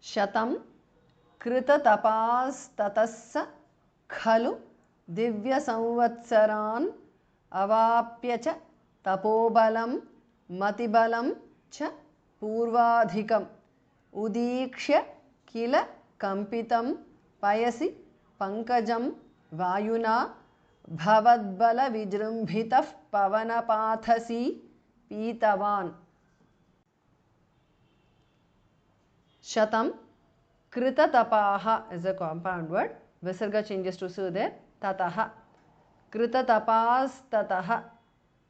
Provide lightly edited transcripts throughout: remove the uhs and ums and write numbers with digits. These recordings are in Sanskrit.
शतं कृततपास्ततस्स खलु दिव्यसंवत्सरान् अवाप्य च तपोबलं मतिबलं च पूर्वाधिकम् उदीक्ष्य किल कंपितं पयसि पंकजं वायुना भवद्बलविजृम्भितः पवनपाथसी पीतवान्। Shatam Krita-tapaha is a compound word. Visarga changes to su there. Tataha. Krita-tapas tataha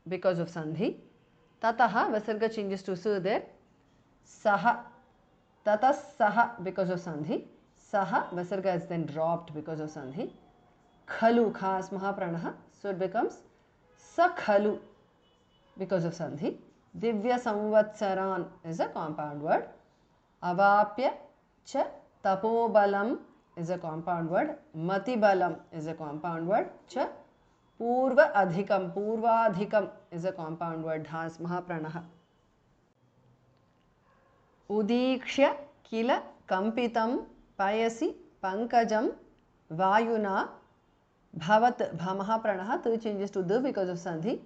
because of sandhi. Tataha Visarga changes to su there. Saha. Tatas saha because of sandhi. Saha Visarga is then dropped because of sandhi. Khalu khas mahapranaha. So it becomes sakhalu because of sandhi. Divya samvatsaran is a compound word. Avapya cha tapobalam is a compound word. Matibalam is a compound word. Cha purva adhikam is a compound word. Dhas mahapranaha. Udikshya kila kampitam payasi pankajam vayuna bhavat mahapranaha. Two changes to the because of sandhi.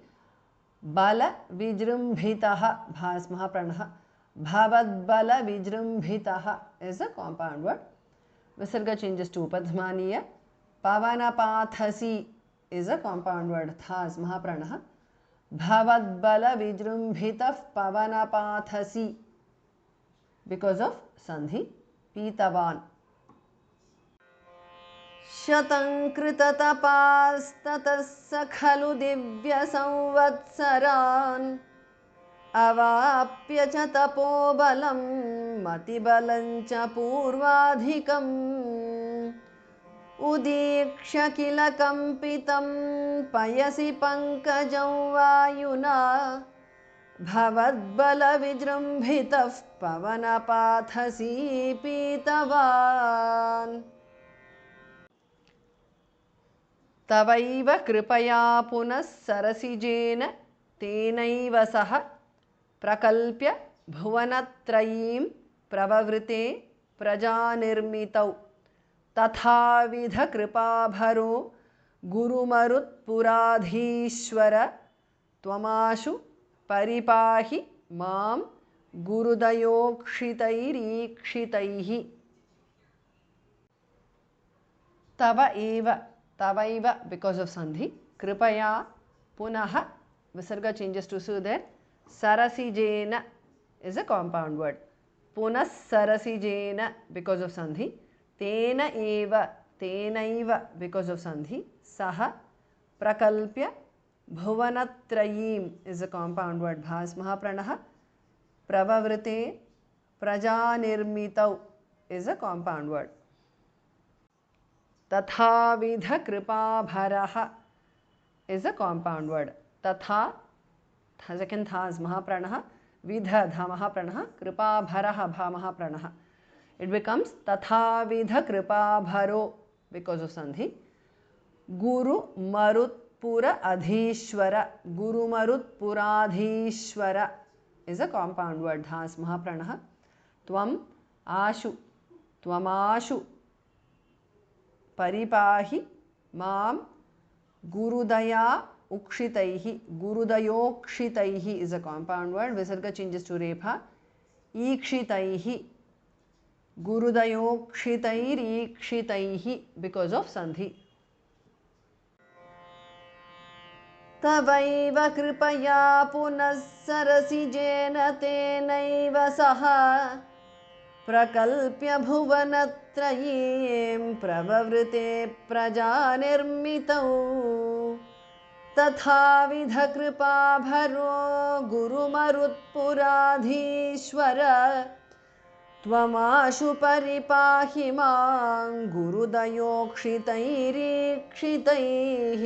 Bala vijrumbhitaha bhas mahapranaha. Bhavadbala vijrumbhitaha is a compound word. Visarga changes to upadhmaniya. Pavanapathasi is a compound word. Thas mahapranaha. Bhavadbala vijrumbhitah pavanapathasi because of sandhi. Pitavan. Shatam kritatapastatass khalu divya samvatsaran अवाप्य च तपोबलं मतिबलं च पूर्वाधिकम् उदीक्ष्य किल कंपितं पयसि पंकजं वायुना भवद्बलविजृम्भितः पवनपाथसी पीतवान्। तवैव कृपया पुनः सरसिजेन तेनैव सह प्रकल्प्य भुवनत्रयीं प्रववृते प्रजानिर्मितौ तथाविध कृपाभरो गुरुमरुत्पुराधीश्वर त्वमाशु परिपाहि मां गुरुदयोक्षितैरीक्षितैः। तवैव because of sandhi. कृपया पुनः Visarga changes to su there. Sarasijena is a compound word. Punas sarasijena because of sandhi. Tena eva, tenaiva because of sandhi. Saha prakalpya bhuvanatrayim is a compound word. Bhas mahapranaha. Pravavrite prajanirmitau is a compound word. Tathavidha kripabharaha is a compound word. Tatha, second thas mahapranaha, vidha dha mahapranaha, kripa bharaha bha mahapranaha. It becomes tatha vidha kripa bharo because of sandhi. Guru marutpura adhishwara, Guru marutpuradhishwara is a compound word. Dhas mahapranaha. Tvam ashu, twamashu paripahi mam gurudaya ukshitaihi. Gurudayokshitaihi is a compound word. Visarga changes to repha. Ikshitaihi. Gurudayokshitairikshitaihi because of sandhi. Tavaiva kripaya punas sarasijena tenaiva saha prakalpya bhuvanatrayim pravavrite prajanirmitau तथाविध कृपाभरो गुरुमरुत्पुराधीश्वर त्वमाशु परिपाहि मां गुरुदयोक्षितैरीक्षितैः।